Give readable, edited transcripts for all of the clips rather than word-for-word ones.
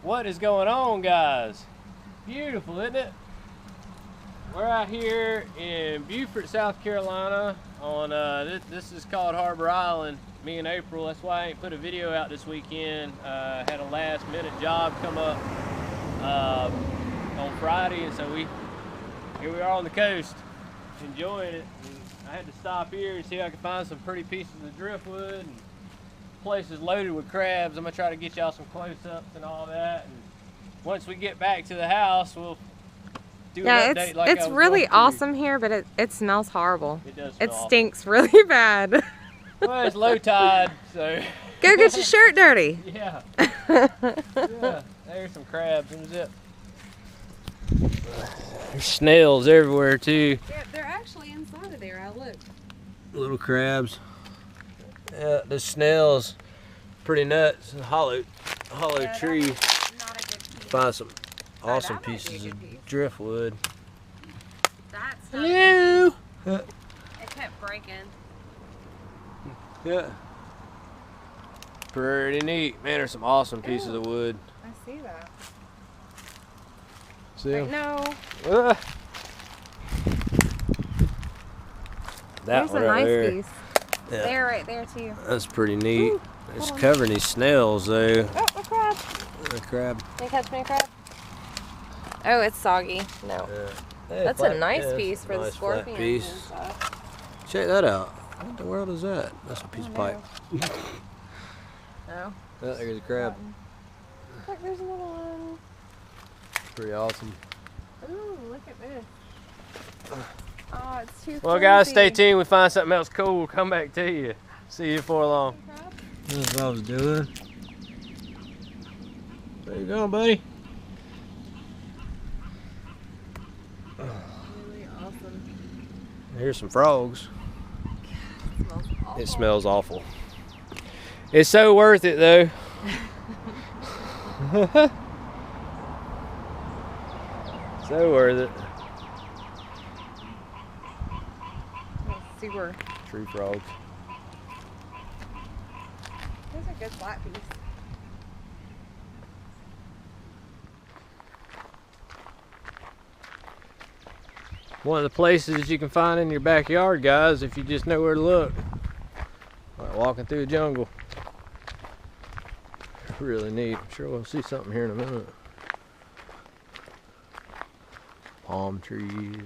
What is going on, guys? Beautiful, isn't it? We're out here in Beaufort, South Carolina on this is called Harbor Island. Me and April, that's why I ain't put a video out this weekend. Had a last minute job come up on Friday, and so here we are on the coast enjoying it. And I had to stop here and see if I could find some pretty pieces of driftwood. And place is loaded with crabs. I'm gonna try to get y'all some close-ups and all that. And once we get back to the house, we'll do an update like it's really awesome here, but it smells horrible. It does smell awful. Stinks really bad. Well, it's low tide, so go get your shirt dirty. Yeah. Yeah. There's some crabs in the zip. There's snails everywhere too. Yeah, they're actually inside of there. I looked. Little crabs. Yeah, the snails, pretty nuts. A hollow tree. Not a good piece. Find some awesome that might be a pieces good of piece. driftwood. That's Hello. It kept breaking. Yeah. Pretty neat. Man, there's some awesome pieces of wood. I see that. See Wait, 'em? no. Ah. That There's one a right nice there. piece. Yeah. They're right there too. That's pretty neat. Ooh, It's hold on. covering these snails though. Oh, a crab. A crab. Can you catch me a crab? Oh, it's soggy. No. Yeah, That's a nice piece for the nice flat scorpions piece. and stuff. Check that out. What the world is that? That's a piece of pipe. No. Oh, there's a crab. Look, there's another one. Pretty awesome. Ooh, look at this. Oh, it's too Well, guys, stay flimsy. tuned. We find something else cool. We'll come back to you. See you before long. That's what I was doing. Where you going, buddy? Really awesome. Here's some frogs. It smells awful. It smells awful. It's so worth it, though. So worth it. It's super. Tree frogs. There's a good flat piece. One of the places that you can find in your backyard, guys, if you just know where to look. Like walking through the jungle. Really neat. I'm sure we'll see something here in a minute. Palm trees.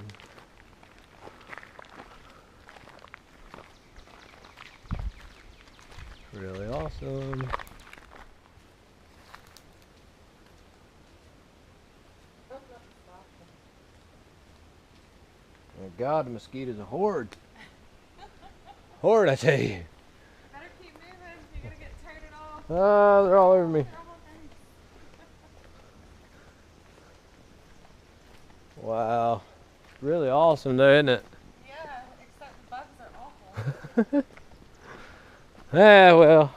Really awesome. Oh God, the mosquitoes are horde. Horde, I tell you. Better keep moving. You're gonna get toted off. Ah, they're all over me. Wow. Really awesome though, isn't it? Yeah, except the bugs are awful. Ah, well.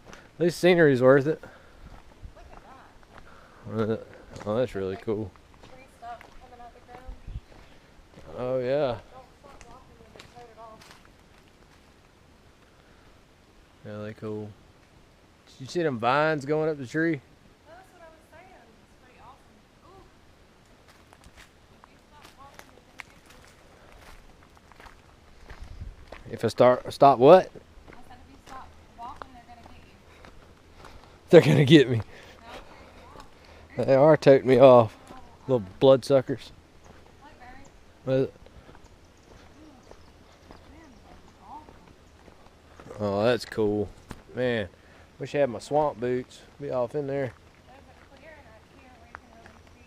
At least scenery's worth it. Look at that. Oh, that's really cool. Tree stuff coming out the ground. Oh, yeah. Don't stop walking and get toted off. Really cool. Did you see them vines going up the tree? That's what I was saying. It's pretty awesome. Ooh. If you stop walking, you're gonna get If I stop what? I said if you stop walking, they're gonna get you. They're gonna get me. They are toting me off. Little bloodsuckers. Look, Barry. Oh, that's cool. Man, wish I had my swamp boots. Be off in there. There's a clearing right here where you can really see.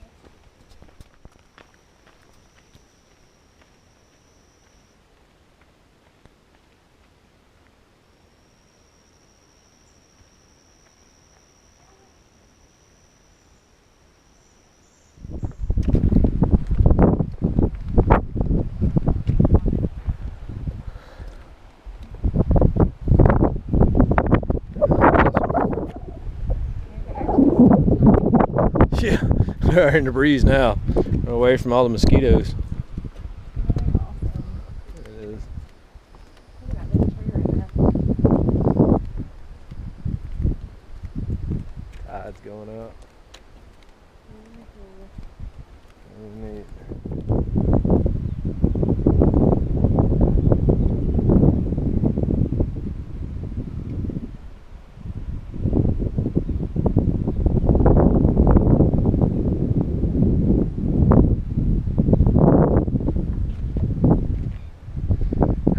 Yeah, they're in the breeze now. We're away from all the mosquitoes. Really awesome. It is. Look at that big tree right there. Tide's going up. Really neat.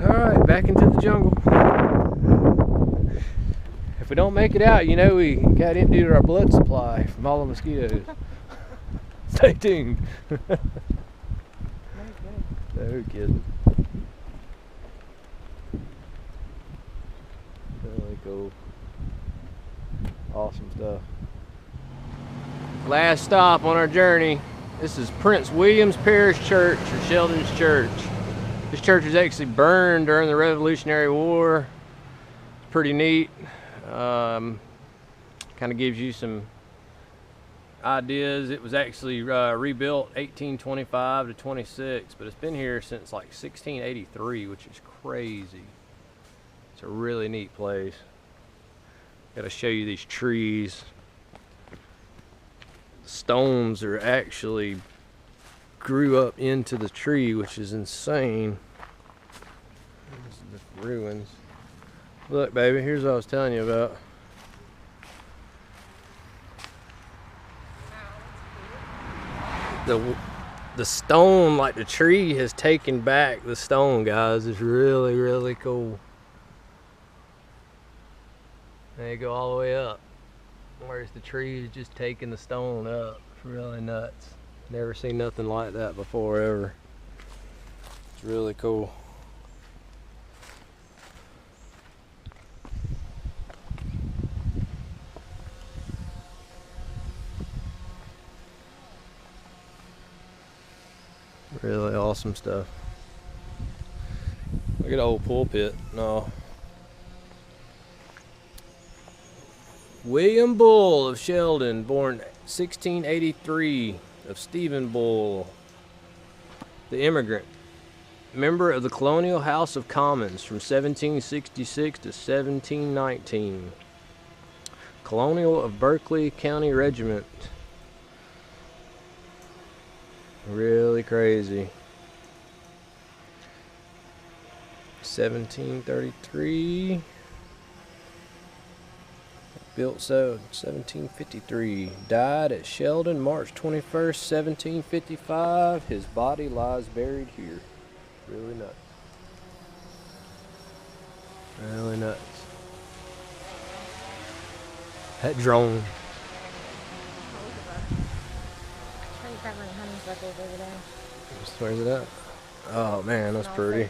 Alright, back into the jungle. If we don't make it out, you know we got emptied our blood supply from all the mosquitoes. Stay tuned. No kidding. Really cool. Awesome stuff. Last stop on our journey. This is Prince William's Parish Church, or Sheldon's Church. This church was actually burned during the Revolutionary War. It's pretty neat. Kind of gives you some ideas. It was actually rebuilt 1825 to 26, but it's been here since like 1683, which is crazy. It's a really neat place. Got to show you these trees. The stones are actually grew up into the tree, which is insane. This is the ruins. Look, baby, here's what I was telling you about. The stone, like the tree has taken back the stone, guys. It's really, really cool. And you go all the way up, whereas the tree is just taking the stone up. It's really nuts. Never seen nothing like that before, ever. It's really cool. Really awesome stuff. Look at the old pulpit. No. William Bull of Sheldon, born 1683, of Stephen Bull, the immigrant, member of the Colonial House of Commons from 1766 to 1719, Colonial of Berkeley County Regiment. Really crazy. 1733. Built so 1753. Died at Sheldon March 21st, 1755. His body lies buried here. Really nuts. Really nuts. That drone. Where's it at? Oh man, that's pretty.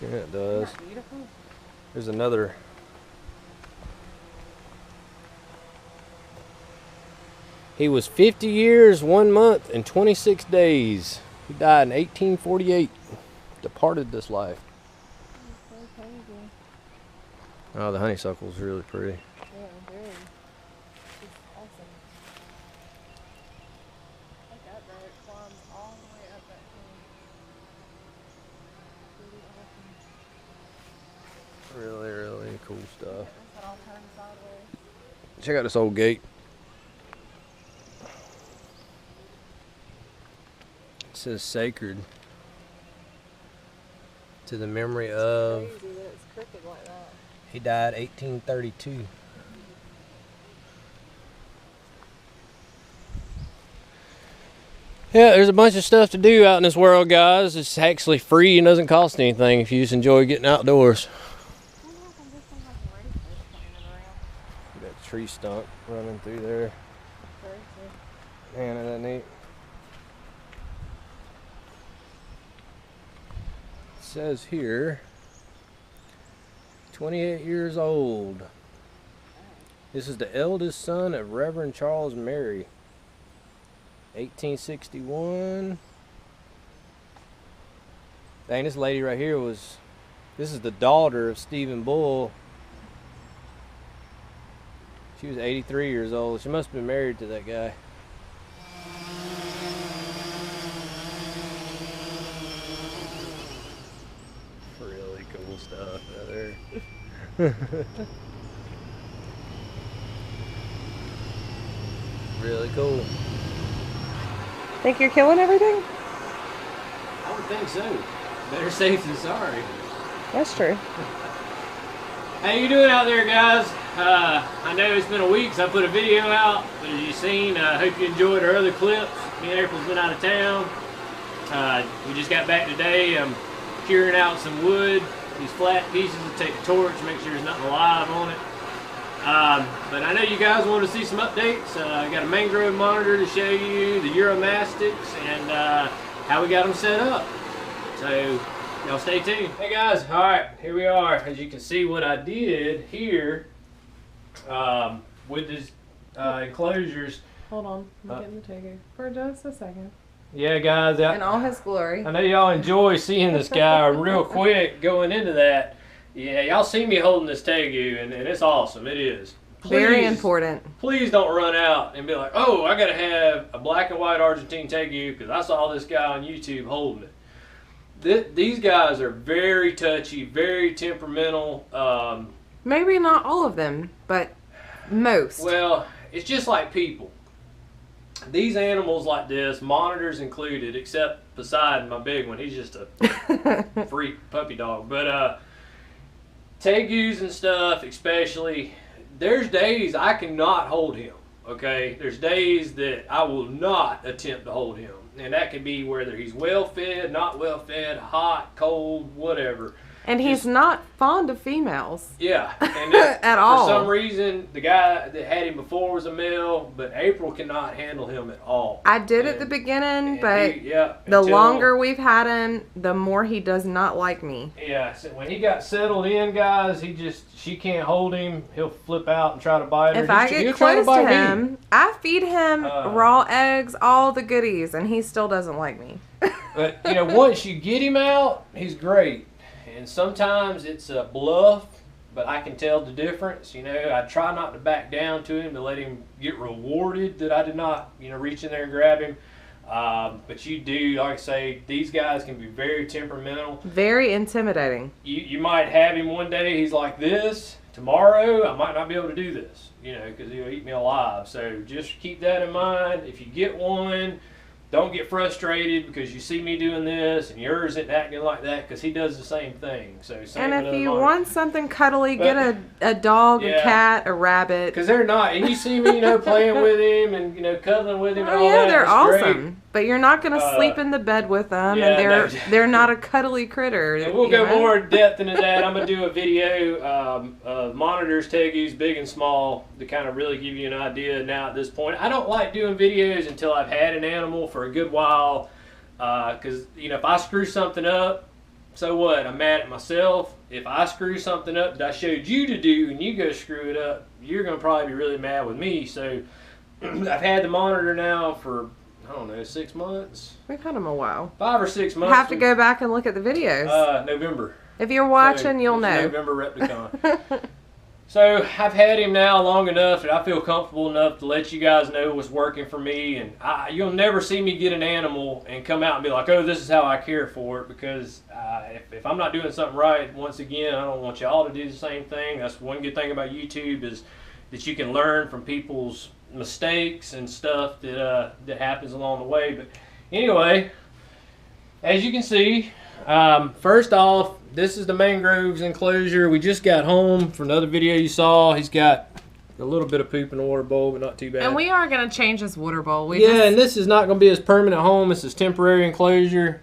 Yeah, it does. There's another. He was 50 years, 1 month, and 26 days. He died in 1848. Departed this life. That's so crazy. Oh, the honeysuckle's really pretty. Yeah, very. It's awesome. Look up there, it climbs all the way up that hill. Really awesome. Really, really cool stuff. That's all turned sideways. Check out this old gate. It says sacred to the memory of. It's crazy that it's crooked like that. He died 1832. Yeah, there's a bunch of stuff to do out in this world, guys. It's actually free and doesn't cost anything if you just enjoy getting outdoors. That tree stump running through there. Man, isn't that neat? It says here, 28 years old. This is the eldest son of Reverend Charles Mary. 1861. Dang, this lady right here was, this is the daughter of Stephen Bull. She was 83 years old. She must have been married to that guy. Really cool stuff out there. Really cool. Think you're killing everything? I would think so. Better safe than sorry. That's true. How you doing out there, guys? I know it's been a week since I put a video out, but as you've seen, I hope you enjoyed our other clips. Me and April's been out of town. We just got back today. I'm curing out some wood, these flat pieces to take a torch, make sure there's nothing alive on it. But I know you guys want to see some updates. I got a mangrove monitor to show you, the Uromastyx, and how we got them set up. So y'all stay tuned. Hey guys, all right, here we are. As you can see, what I did here with these enclosures. Hold on, I'm getting the tiger for just a second. Yeah, guys. In all his glory. I know y'all enjoy seeing this guy. Real quick, going into that, yeah, y'all see me holding this tegu, and it's awesome. It is. Very important. Please don't run out and be like, oh, I gotta have a black and white Argentine tegu because I saw this guy on YouTube holding it. These guys are very touchy, very temperamental. Maybe not all of them, but most. Well, it's just like people. These animals like this, monitors included, except Poseidon, my big one. He's just a freak puppy dog. But tegus and stuff, especially, there's days I cannot hold him. Okay, there's days that I will not attempt to hold him, and that can be whether he's well fed, not well fed, hot, cold, whatever. And he's not fond of females. Yeah, and at all. For some reason, the guy that had him before was a male, but April cannot handle him at all. I did at the beginning, but the until, longer we've had him, the more he does not like me. Yeah, so when he got settled in, guys, she can't hold him. He'll flip out and try to bite her. If I get close to him, I feed him raw eggs, all the goodies, and he still doesn't like me. But, you know, once you get him out, he's great. And sometimes it's a bluff, but I can tell the difference. You know, I try not to back down to him to let him get rewarded that I did not, you know, reach in there and grab him. But you do, like I say, these guys can be very temperamental. Very intimidating. You might have him one day, he's like this. Tomorrow, I might not be able to do this, you know, because he'll eat me alive. So just keep that in mind. If you get one, don't get frustrated because you see me doing this and yours isn't acting like that because he does the same thing. So same and if you want something cuddly, get a dog, yeah, a cat, a rabbit. Because they're not. And you see me, you know, playing with him and, you know, cuddling with him and oh, all yeah, that. They're it's awesome. great. But you're not going to sleep in the bed with them, yeah, and they're not a cuddly critter. And we'll go more in depth into that. I'm going to do a video of monitors, tegus, big and small, to kind of really give you an idea now at this point. I don't like doing videos until I've had an animal for a good while because, you know, if I screw something up, so what? I'm mad at myself. If I screw something up that I showed you to do and you go screw it up, you're going to probably be really mad with me. So I've had the monitor now for, I don't know, 6 months? We've had them a while. 5 or 6 months. You have to go back and look at the videos. November. If you're watching, so you'll know. November Replicon. So I've had him now long enough that I feel comfortable enough to let you guys know what's working for me. And you'll never see me get an animal and come out and be like, oh, this is how I care for it. Because if I'm not doing something right, once again, I don't want y'all to do the same thing. That's one good thing about YouTube is that you can learn from people's mistakes and stuff that happens along the way. But anyway, as you can see, first off, this is the mangroves enclosure. We just got home from another video you saw. He's got a little bit of poop in the water bowl, but not too bad. And we are going to change this water bowl. And this is not going to be his permanent home. It's his temporary enclosure.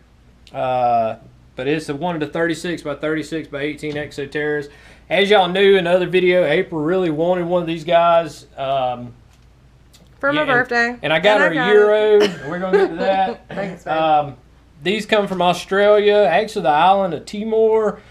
But it's one of the 36 by 36 by 18 exoterras. As y'all knew in the other video, April really wanted one of these guys. For my birthday. And I got her a Euro. We're going to get to that. Thanks, babe. These come from Australia, actually the island of Timor,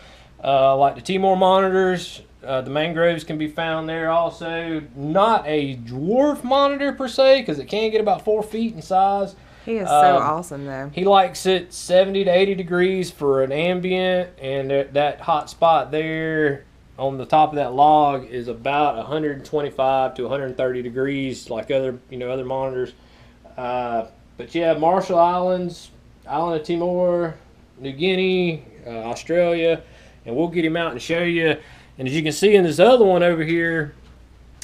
like the Timor monitors. The mangroves can be found there also. Not a dwarf monitor per se, because it can get about 4 feet in size. He is so awesome, though. He likes it 70 to 80 degrees for an ambient, and that hot spot there on the top of that log is about 125 to 130 degrees, like other monitors. But yeah, Marshall Islands, Island of Timor, New Guinea, Australia, and we'll get him out and show you. And as you can see in this other one over here,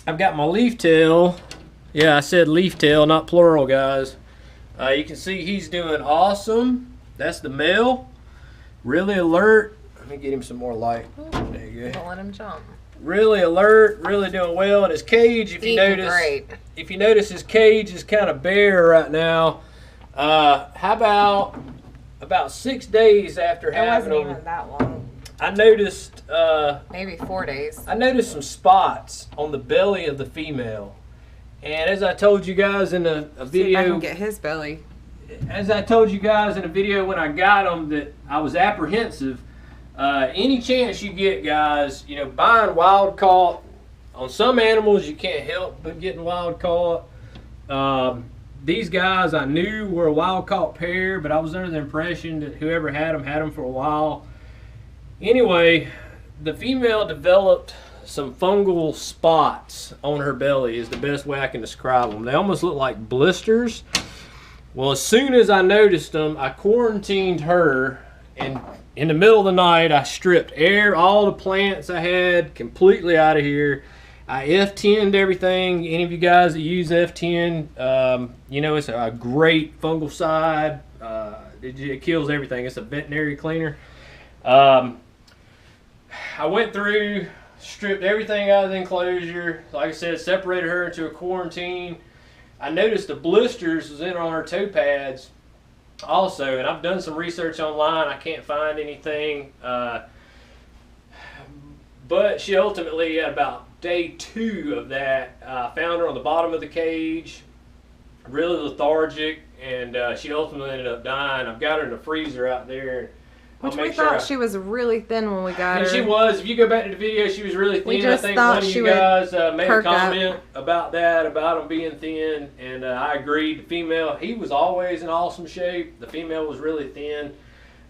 I've got my leaf tail. Yeah, I said leaf tail, not plural, guys. You can see he's doing awesome. That's the male. Really alert. Let me get him some more light. There you go. Don't let him jump. Really alert, really doing well. And his cage, if you notice, his cage is kind of bare right now. How about 6 days after having him? It wasn't even that long. I noticed. Maybe 4 days. I noticed some spots on the belly of the female, and as I told you guys in a video, see if I can get his belly. As I told you guys in a video when I got him, that I was apprehensive. Any chance you get, guys, you know, buying wild caught, on some animals you can't help but getting wild caught. These guys I knew were a wild caught pair, but I was under the impression that whoever had them for a while. Anyway, the female developed some fungal spots on her belly, is the best way I can describe them. They almost look like blisters. Well, as soon as I noticed them, I quarantined her, and in the middle of the night, I stripped all the plants I had completely out of here. I F10'd everything. Any of you guys that use F10, you know it's a great fungicide. It kills everything. It's a veterinary cleaner. I went through, stripped everything out of the enclosure. Like I said, separated her into a quarantine. I noticed the blisters was in on her toe pads also, and I've done some research online. I can't find anything. But she ultimately, at about day 2 of that, found her on the bottom of the cage, really lethargic, and she ultimately ended up dying. I've got her in the freezer out there. Which we thought she was really thin when we got her. And she was. If you go back to the video, she was really thin. We just I think thought one of she you would guys made a perk comment about that, about them being thin, and I agreed. The female, he was always in awesome shape. The female was really thin.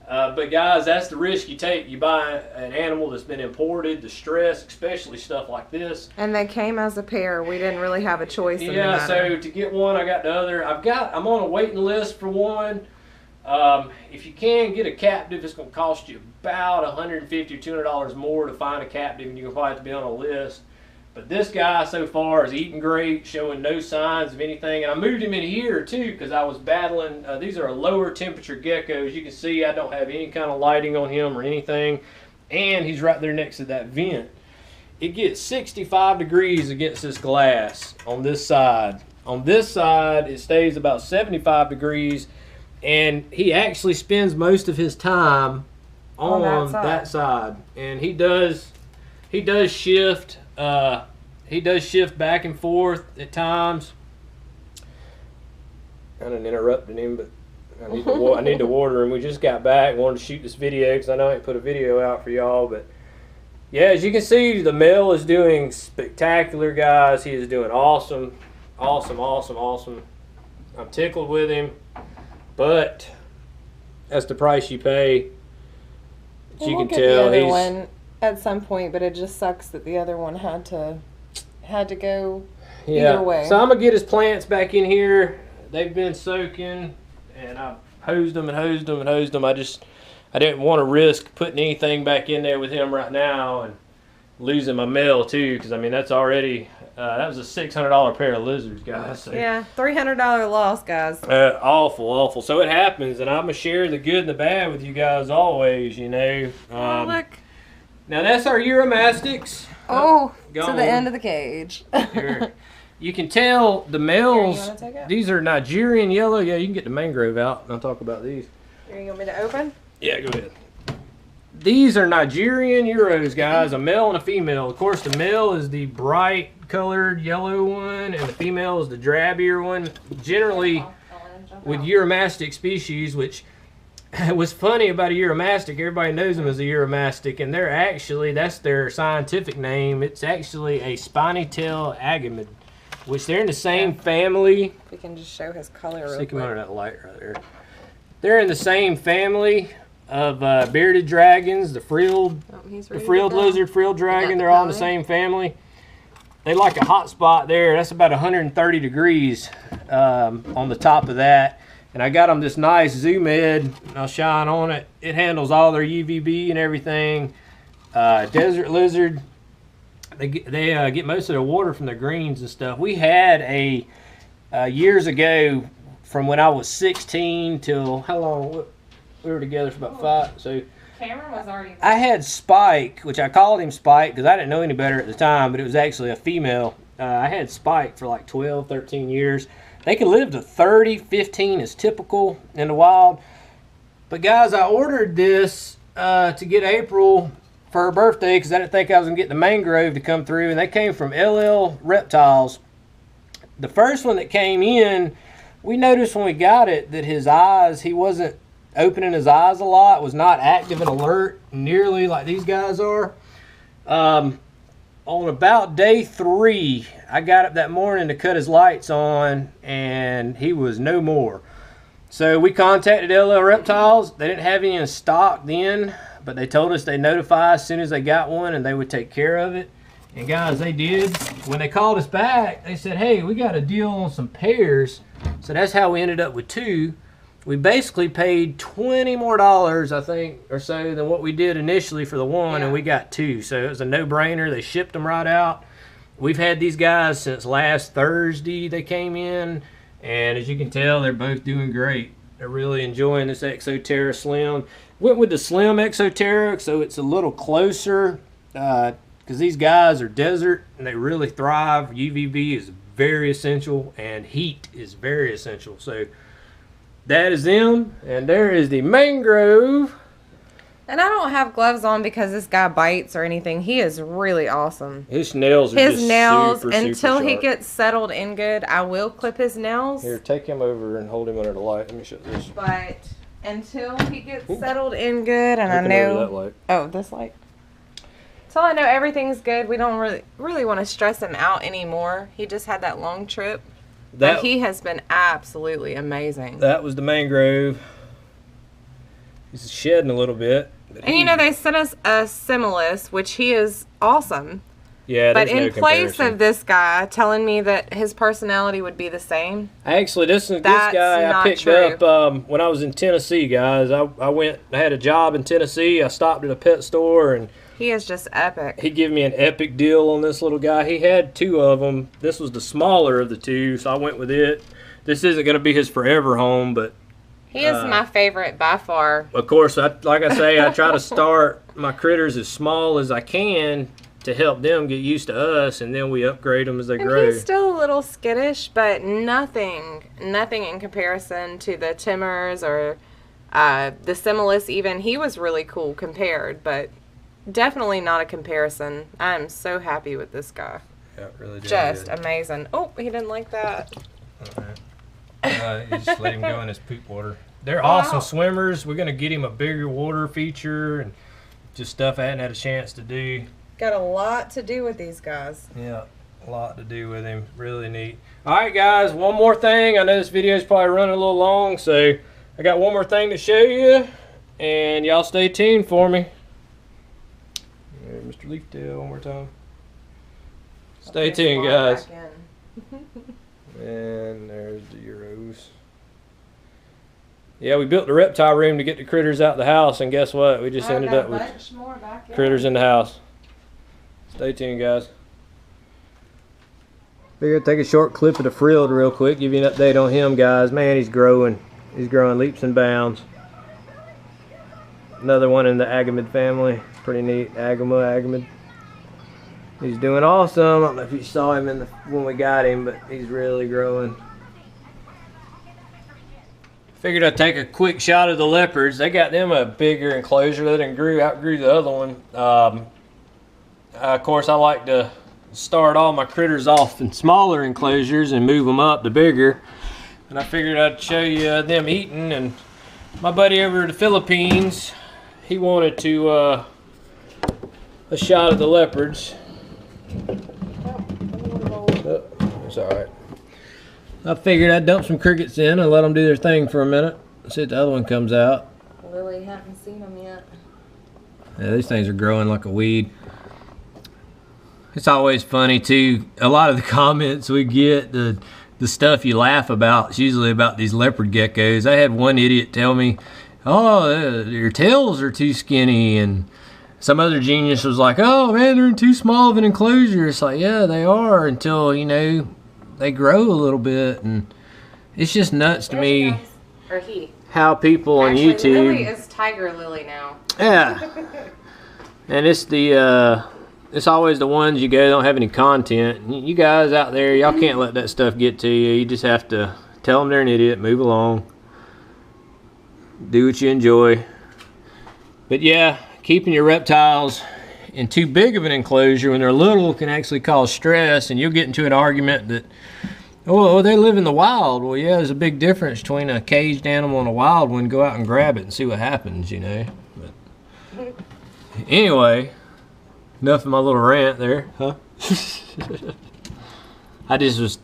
But guys, that's the risk you take. You buy an animal that's been imported, the stress, especially stuff like this. And they came as a pair. We didn't really have a choice in the Yeah, matter. so to get one, I got the other. I'm on a waiting list for one. If you can get a captive, it's going to cost you about $150 or $200 more to find a captive, and you can probably have to be on a list. But this guy so far is eating great, showing no signs of anything. And I moved him in here too because I was battling. These are lower temperature geckos. You can see I don't have any kind of lighting on him or anything. And he's right there next to that vent. It gets 65 degrees against this glass on this side. On this side, it stays about 75 degrees. And he actually spends most of his time on that side. And he does shift. He does shift back and forth at times. Kind of interrupted him, but I need to water him. We just got back, wanted to shoot this video because I know I ain't put a video out for y'all. But yeah, as you can see, the male is doing spectacular, guys. He is doing awesome, awesome, awesome, awesome. I'm tickled with him. But that's the price you pay. As you can tell, he's one at some point, but it just sucks that the other one had to go either way. So I'm gonna get his plants back in here. They've been soaking, and I hosed them and hosed them and hosed them. I didn't want to risk putting anything back in there with him right now and losing my male too, because I mean that's already. That was a $600 pair of lizards, guys. So, yeah, $300 loss, guys. Awful. So it happens, and I'm going to share the good and the bad with you guys always, you know. Look. Now, that's our Uromastyx. To the end of the cage. Here. You can tell the males, Here, you wanna take it? These are Nigerian yellow. Yeah, you can get the mangrove out, and I'll talk about these. Here, you want me to open? Yeah, go ahead. These are Nigerian Uros, guys, a male and a female. Of course, the male is the bright colored yellow one, and the female is the drabbier one. Generally, with Uromastyx species, which was funny about a Uromastyx, everybody knows them as a Uromastyx, and they're actually, that's their scientific name. It's actually a spiny tail agamid, which they're in the same family. We can just show his color real Stick him quick. under that light right there. They're in the same family of bearded dragons, the frilled lizard, frilled dragon. They're all in the same family. They like a hot spot there. That's about 130 degrees on the top of that. And I got them this nice Zoom Ed. I'll shine on it. It handles all their UVB and everything. Desert lizard. They get most of their water from their greens and stuff. We had years ago, from when I was 16 till how long? We were together for about 5. So Cameron was already. I had Spike, which I called him Spike because I didn't know any better at the time, but it was actually a female. I had Spike for like 12, 13 years. They can live to 30, 15 is typical in the wild. But guys, I ordered this to get April for her birthday because I didn't think I was going to get the mangrove to come through, and they came from LL Reptiles. The first one that came in, we noticed when we got it that his eyes, he wasn't opening his eyes a lot, was not active and alert nearly like these guys are. On about day 3, I got up that morning to cut his lights on, and he was no more. So we contacted LL Reptiles. They didn't have any in stock then, but they told us they'd notify as soon as they got one and they would take care of it. And guys, they did. When they called us back, they said, hey, we got a deal on some pairs. So that's how we ended up with 2. We basically paid $20 more, I think, or so than what we did initially for the one, and we got 2. So it was a no-brainer. They shipped them right out. We've had these guys since last Thursday they came in, and as you can tell, they're both doing great. They're really enjoying this Exoterra Slim. Went with the Slim Exoterra, so it's a little closer, because these guys are desert, and they really thrive. UVB is very essential, and heat is very essential. So that is them, and there is the mangrove. And I don't have gloves on because this guy bites or anything. He is really awesome. His nails are just super until he sharp. gets settled in good, I will clip his nails. Here, take him over and hold him under the light. Let me show this. But until he gets settled in good, and Take I him know. over that light. Oh, this light. Until I know everything's good, we don't really want to stress him out anymore. He just had that long trip. But he has been absolutely amazing. That was the mangrove. He's shedding a little bit. And you know, they sent us a Similis, which he is awesome. Yeah, but there's in no place comparison. of this guy telling me that his personality would be the same. Actually, this guy I not picked true. up when I was in Tennessee, guys. I had a job in Tennessee. I stopped at a pet store, and He is just epic. he gave me an epic deal on this little guy. He had 2 of them. This was the smaller of the 2, so I went with it. This isn't going to be his forever home, but He is my favorite by far. of course, like I say, I try to start my critters as small as I can to help them get used to us, and then we upgrade them as they And grow. he's still a little skittish, but nothing in comparison to the Timmers or the Similis even. He was really cool compared, but definitely not a comparison. I'm so happy with this guy. Yeah, really did. Just amazing. Oh, he didn't like that. You just let him go in his poop water. They're Wow. awesome swimmers. We're going to get him a bigger water feature and just stuff I hadn't had a chance to do. Got a lot to do with these guys. Yeah, a lot to do with him. Really neat. All right, guys, one more thing. I know this video is probably running a little long, so I got one more thing to show you, and y'all stay tuned for me. There, Mr. Leaftail, one more time. Stay tuned, guys. And there's the Euros. Yeah, we built the reptile room to get the critters out the house, and guess what? We just ended up with critters in the house. Stay tuned, guys. Figured I'd take a short clip of the frilled real quick, give you an update on him, guys. Man, he's growing. He's growing leaps and bounds. Another one in the agamid family. Pretty neat. Agamid. He's doing awesome. I don't know if you saw him when we got him, but he's really growing. Figured I'd take a quick shot of the leopards. They got them a bigger enclosure. They didn't outgrew the other one. Of course, I like to start all my critters off in smaller enclosures and move them up to bigger. And I figured I'd show you them eating. And my buddy over in the Philippines, he wanted to a shot of the leopards. Oh, it's all right. I figured I'd dump some crickets in and let them do their thing for a minute. See if the other one comes out. Lily, haven't seen them yet. Yeah, these things are growing like a weed. It's always funny too. A lot of the comments we get, the stuff you laugh about, it's usually about these leopard geckos. I had one idiot tell me, "Oh, your tails are too skinny," and some other genius was like, "Oh man, they're in too small of an enclosure." It's like, yeah, they are until they grow a little bit, and It's just nuts to There she me goes. Or he. how people on Actually, YouTube. Lily is Tiger Lily now. Yeah. And it's the it's always the ones you go don't have any content. You guys out there, y'all can't let that stuff get to you. You just have to tell them they're an idiot, move along, do what you enjoy. But yeah, keeping your reptiles in too big of an enclosure when they're little can actually cause stress, and you'll get into an argument that, oh, they live in the wild. Well, yeah, there's a big difference between a caged animal and a wild one. Go out and grab it and see what happens, you know. But anyway, enough of my little rant there, huh? I just was,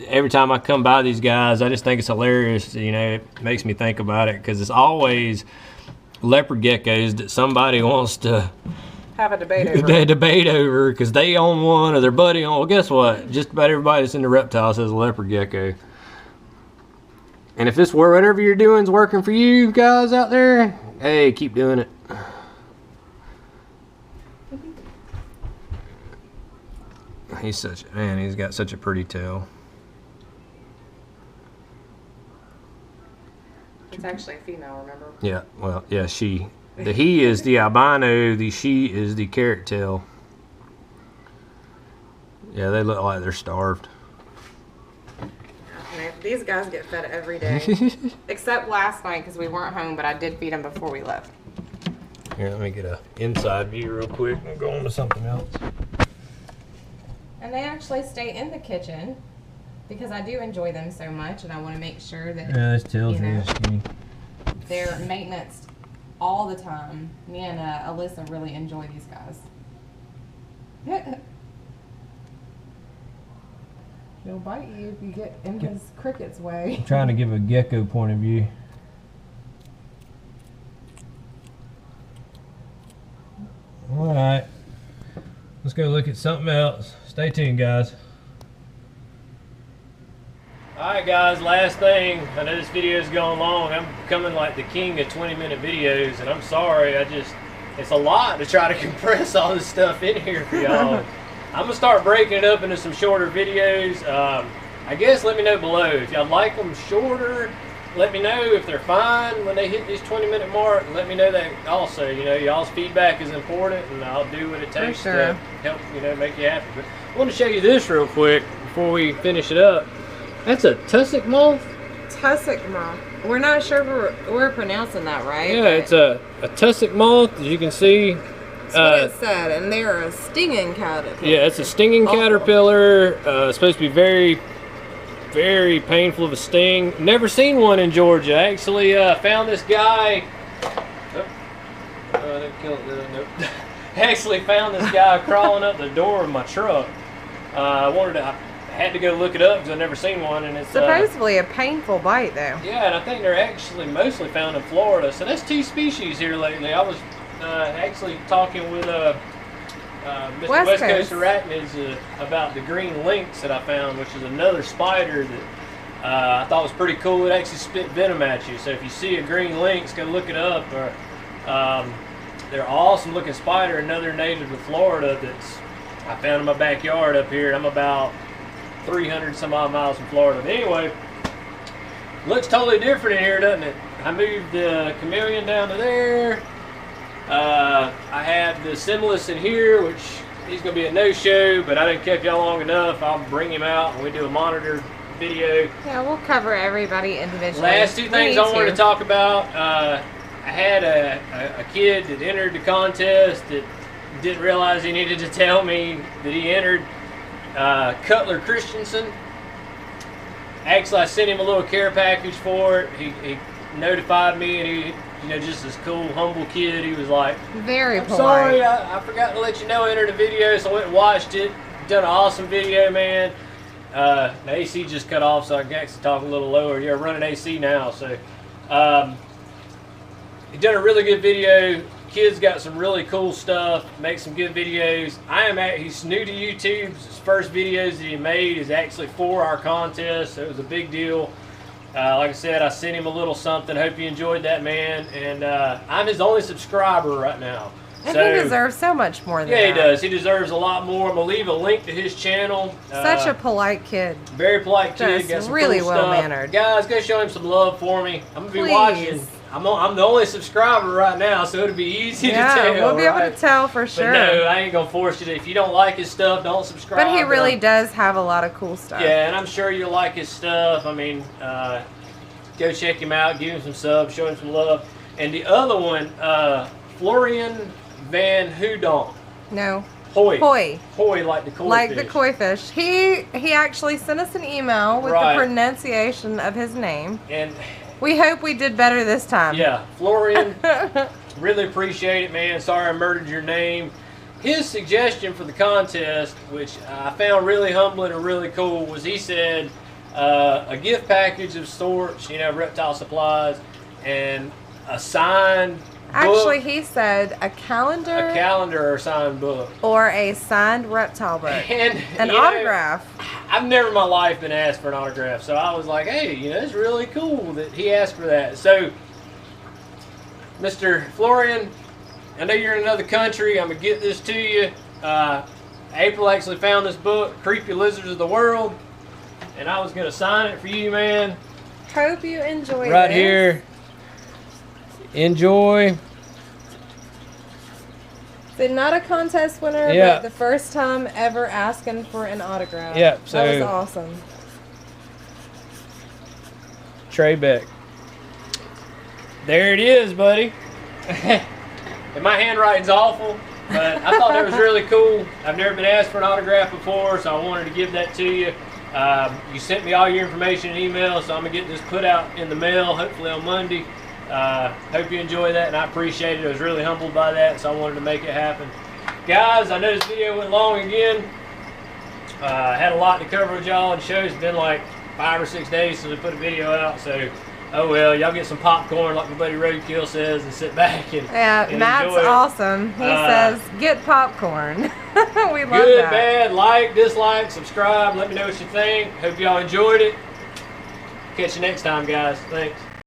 every time I come by these guys, I just think it's hilarious. You know, it makes me think about it because it's always leopard geckos that somebody wants to Have a debate over. they debate over because they own one or their buddy on. Well, guess what? Just about everybody that's into reptiles has a leopard gecko. And if this whatever you're doing is working for you guys out there, hey, keep doing it. He's such a man. He's got such a pretty tail. It's actually a female, remember? Yeah. Well, yeah. She. The he is the albino. The she is the carrot tail. Yeah, they look like they're starved. Man, these guys get fed every day. Except last night because we weren't home, but I did feed them before we left. Here, let me get a inside view real quick and go on to something else. And they actually stay in the kitchen because I do enjoy them so much, and I want to make sure that Yeah, this tail's you know, really skinny. they're maintenance all the time. Me and Alyssa really enjoy these guys. He'll bite you if you get in his cricket's way. I'm trying to give a gecko point of view. All right, let's go look at something else. Stay tuned, guys. Alright guys, last thing. I know this video is going long. I'm becoming like the king of 20-minute videos, and I'm sorry, it's a lot to try to compress all this stuff in here for y'all. I'm gonna start breaking it up into some shorter videos. I guess let me know below if y'all like them shorter. Let me know if they're fine when they hit this 20-minute mark. Let me know that also. You know, y'all's feedback is important, and I'll do what it takes to help, you know, make you happy. But I want to show you this real quick before we finish it up. That's a tussock moth? Tussock moth. We're not sure if we're pronouncing that right. Yeah, it's a tussock moth, as you can see. That's what it said, and they're a stinging caterpillar. Yeah, it's a stinging caterpillar. It's supposed to be very, very painful of a sting. Never seen one in Georgia. I actually found this guy. I didn't kill it, did I? Nope. Actually found this guy crawling up the door of my truck. I had to go look it up because I've never seen one, and it's supposedly a painful bite, though. Yeah, and I think they're actually mostly found in Florida. So that's 2 species here lately. I was actually talking with Mr. West Coast Arachnids about the green lynx that I found, which is another spider that I thought was pretty cool. It actually spit venom at you. So if you see a green lynx, go look it up. Or they're an awesome looking spider, another native to Florida I found in my backyard up here. I'm about 300 some odd miles from Florida. But anyway, looks totally different in here, doesn't it? I moved the chameleon down to there. I have the Similis in here, which he's going to be a no-show, but I didn't keep y'all long enough. I'll bring him out and we do a monitored video. Yeah, we'll cover everybody individually. Last 2 things I wanted to talk about. I had a kid that entered the contest that didn't realize he needed to tell me that he entered. Cutler Christensen. Actually, I sent him a little care package for it. He notified me, and he, you know, just this cool, humble kid. He was like, very polite. Sorry, I forgot to let you know I entered a video, so I went and watched it. Done an awesome video, man. The AC just cut off, so I can actually talk a little lower. You're running AC now, so he done a really good video. Kid's got some really cool stuff, makes some good videos. He's new to YouTube. His first videos that he made is actually for our contest, so it was a big deal. Like I said, I sent him a little something. Hope you enjoyed that, man. And I'm his only subscriber right now. And So, he deserves so much more than yeah, he that. does. He deserves a lot more. I'm gonna leave a link to his channel. Such a polite kid. Very polite kid. Just Got some really cool well-mannered. stuff. Guys, go show him some love for me. I'm gonna be Please. watching. I'm the only subscriber right now, so it'll be easy Yeah, to tell. we'll be able right? to tell for sure. But no, I ain't gonna force you to. If you don't like his stuff, don't subscribe. But he really I'm- does have a lot of cool stuff. Yeah, and I'm sure you'll like his stuff. I mean, go check him out, give him some subs, show him some love. And the other one, Florian Van Houdon. No. Hoy. Hoy. Hoy, like the koi Like fish. the koi fish. He actually sent us an email with Right. the pronunciation of his name. And We hope we did better this time. yeah, Florian, really appreciate it, man. Sorry I murdered your name. His suggestion for the contest, which I found really humbling and really cool, was he said a gift package of sorts, reptile supplies, and a signed Actually, book, he said a calendar, a calendar or signed book. or a signed reptile book. And An you know, autograph. I've never in my life been asked for an autograph, so I was like, hey, it's really cool that he asked for that. So, Mr. Florian, I know you're in another country. I'm going to get this to you. April actually found this book, Creepy Lizards of the World, and I was going to sign it for you, man. Hope you enjoy Right this. here. Enjoy. So not a contest winner, Yeah. but the first time ever asking for an autograph. Yeah, that so- was awesome. Trey Beck. There it is, buddy. And my handwriting's awful, but I thought that was really cool. I've never been asked for an autograph before, so I wanted to give that to you. You sent me all your information in email, so I'm going to get this put out in the mail, hopefully on Monday. Hope you enjoy that, and I appreciate it. I was really humbled by that, so I wanted to make it happen. Guys, I know this video went long again. I had a lot to cover with y'all, and the show's been like 5 or 6 days since we put a video out, so oh well, y'all get some popcorn like my buddy Roadkill says and sit back and, Yeah, and Matt's enjoy it. awesome. He says, get popcorn. We love Good, that. bad, like, dislike, subscribe, let me know what you think. Hope y'all enjoyed it. Catch you next time, guys. Thanks.